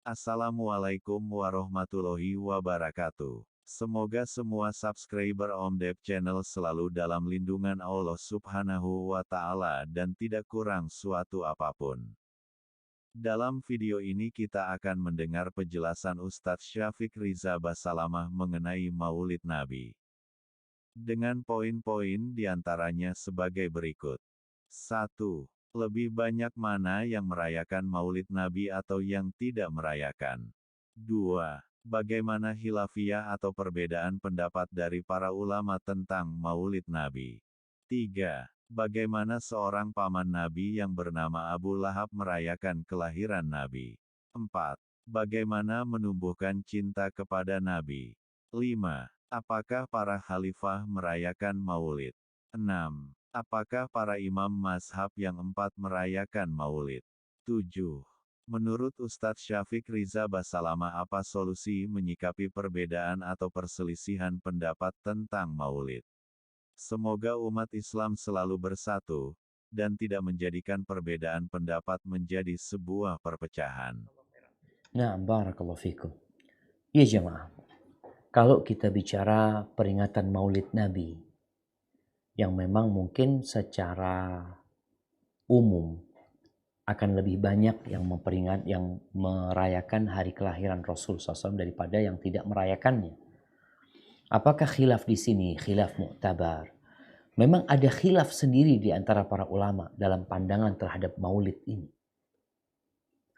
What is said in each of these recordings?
Assalamualaikum warahmatullahi wabarakatuh. Semoga semua subscriber Om Dep Channel selalu dalam lindungan Allah Subhanahu wa Ta'ala dan tidak kurang suatu apapun. Dalam video ini kita akan mendengar penjelasan Ustadz Syafiq Riza Basalamah mengenai Maulid Nabi. Dengan poin-poin diantaranya sebagai berikut. 1. Lebih banyak mana yang merayakan Maulid Nabi atau yang tidak merayakan? 2. Bagaimana khilafiyah atau perbedaan pendapat dari para ulama tentang Maulid Nabi? 3. Bagaimana seorang paman Nabi yang bernama Abu Lahab merayakan kelahiran Nabi? 4. Bagaimana menumbuhkan cinta kepada Nabi? 5. Apakah para khalifah merayakan Maulid? 6. Apakah para imam mazhab yang 4 merayakan Maulid? 7. Menurut Ustadz Syafiq Riza Basalamah apa solusi menyikapi perbedaan atau perselisihan pendapat tentang Maulid? Semoga umat Islam selalu bersatu, dan tidak menjadikan perbedaan pendapat menjadi sebuah perpecahan. Nah, barakallahu fikum. Ya jemaah, kalau kita bicara peringatan Maulid Nabi, yang memang mungkin secara umum akan lebih banyak yang merayakan hari kelahiran Rasul SAW daripada yang tidak merayakannya. Apakah khilaf di sini? Khilaf mu'tabar. Memang ada khilaf sendiri di antara para ulama dalam pandangan terhadap Maulid ini.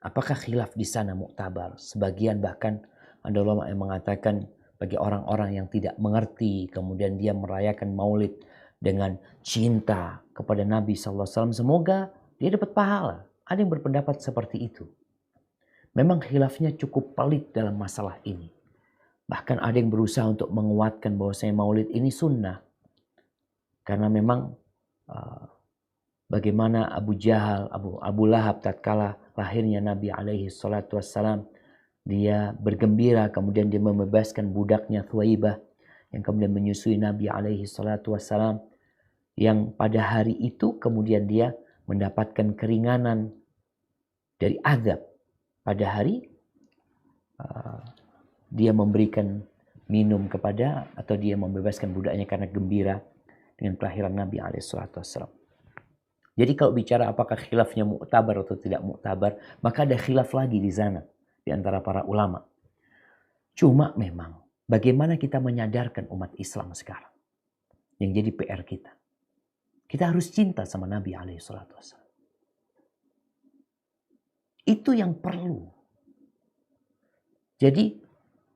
Apakah khilaf di sana mu'tabar? Sebagian bahkan ada ulama yang mengatakan bagi orang-orang yang tidak mengerti, kemudian dia merayakan Maulid dengan cinta kepada Nabi SAW, semoga dia dapat pahala. Ada yang berpendapat seperti itu. Memang khilafnya cukup pelik dalam masalah ini. Bahkan ada yang berusaha untuk menguatkan bahwasanya Maulid ini sunnah. Karena memang bagaimana Abu Jahal, Abu Lahab tatkala lahirnya Nabi alaihi salatu wassalam, dia bergembira, kemudian dia membebaskan budaknya Thuwaibah yang kemudian menyusui Nabi alaihi salatu wassalam, yang pada hari itu kemudian dia mendapatkan keringanan dari azab. Pada hari dia memberikan minum kepada, atau dia membebaskan budaknya karena gembira dengan kelahiran Nabi alaihi salatu wassalam. Jadi kalau bicara apakah khilafnya mu'tabar atau tidak mu'tabar, maka ada khilaf lagi di sana di antara para ulama. Cuma memang bagaimana kita menyadarkan umat Islam sekarang yang jadi PR kita. Kita harus cinta sama Nabi alaihi salatu wassalam. Itu yang perlu. Jadi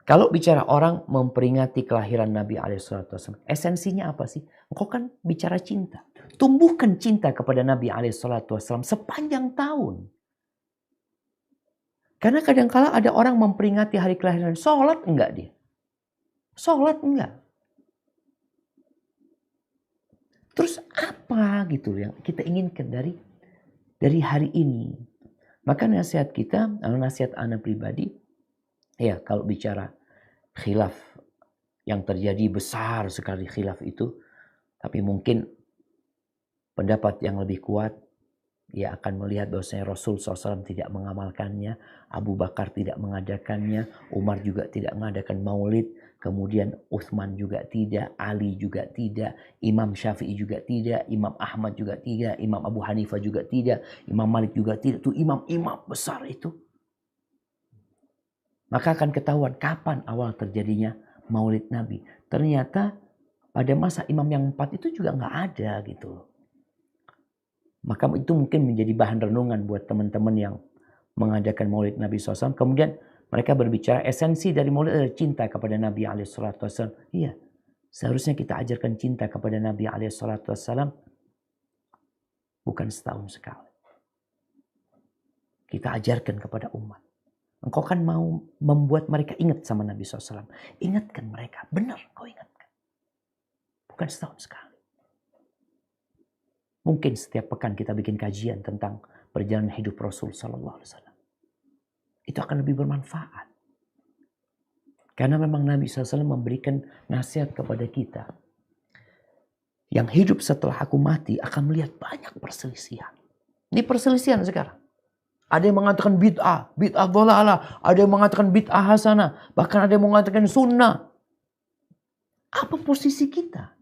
kalau bicara orang memperingati kelahiran Nabi alaihi salatu wassalam, esensinya apa sih? Engkau kan bicara cinta. Tumbuhkan cinta kepada Nabi alaihi salatu wassalam sepanjang tahun. Karena kadang-kala ada orang memperingati hari kelahiran, sholat enggak dia? Sholat enggak? Terus apa gitu yang kita inginkan dari hari ini? Maka nasihat kita, nasihat ana pribadi, ya kalau bicara khilaf yang terjadi besar sekali khilaf itu, tapi mungkin pendapat yang lebih kuat, ia akan melihat bahwasanya Rasul SAW tidak mengamalkannya, Abu Bakar tidak mengadakannya, Umar juga tidak mengadakan maulid, kemudian Utsman juga tidak, Ali juga tidak, Imam Syafi'i juga tidak, Imam Ahmad juga tidak, Imam Abu Hanifah juga tidak, Imam Malik juga tidak. Itu imam-imam besar itu. Maka akan ketahuan kapan awal terjadinya maulid Nabi. Ternyata pada masa imam yang 4 itu juga nggak ada gitu. Maka itu mungkin menjadi bahan renungan buat teman-teman yang mengadakan maulid Nabi SAW. Kemudian mereka berbicara esensi dari maulid adalah cinta kepada Nabi SAW. Iya, seharusnya kita ajarkan cinta kepada Nabi SAW bukan setahun sekali. Kita ajarkan kepada umat. Engkau kan mau membuat mereka ingat sama Nabi SAW. Ingatkan mereka, benar kau ingatkan. Bukan setahun sekali. Mungkin setiap pekan kita bikin kajian tentang perjalanan hidup Rasul SAW. Itu akan lebih bermanfaat. Karena memang Nabi SAW memberikan nasihat kepada kita. Yang hidup setelah aku mati akan melihat banyak perselisihan. Ini perselisihan sekarang. Ada yang mengatakan bid'ah, bid'ah dhalalah. Ada yang mengatakan bid'ah hasanah. Bahkan ada yang mengatakan sunnah. Apa posisi kita?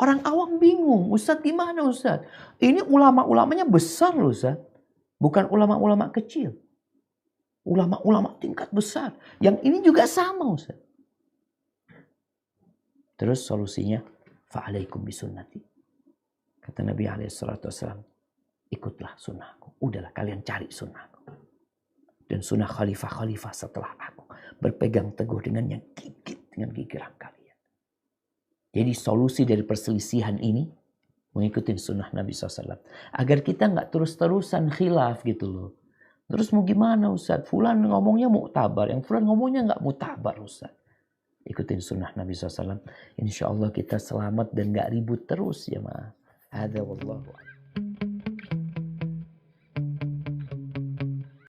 Orang awam bingung. Ustadz gimana Ustadz? Ini ulama-ulamanya besar loh Ustadz. Bukan ulama-ulama kecil. Ulama-ulama tingkat besar. Yang ini juga sama Ustadz. Terus solusinya, fa'alaikum bisunnati. Kata Nabi SAW, ikutlah sunnahku. Udahlah kalian cari sunnahku. Dan sunnah khalifah-khalifah setelah aku. Berpegang teguh dengan yang gigit, dengan gigiran kalian. Jadi solusi dari perselisihan ini, mengikuti sunnah Nabi SAW. Agar kita nggak terus-terusan khilaf gitu loh. Terus mau gimana Ustaz? Fulan ngomongnya muktabar, yang fulan ngomongnya nggak muktabar Ustaz. Ikutin sunnah Nabi SAW. Insya Allah kita selamat dan nggak ribut terus ya ma. Ada wallahu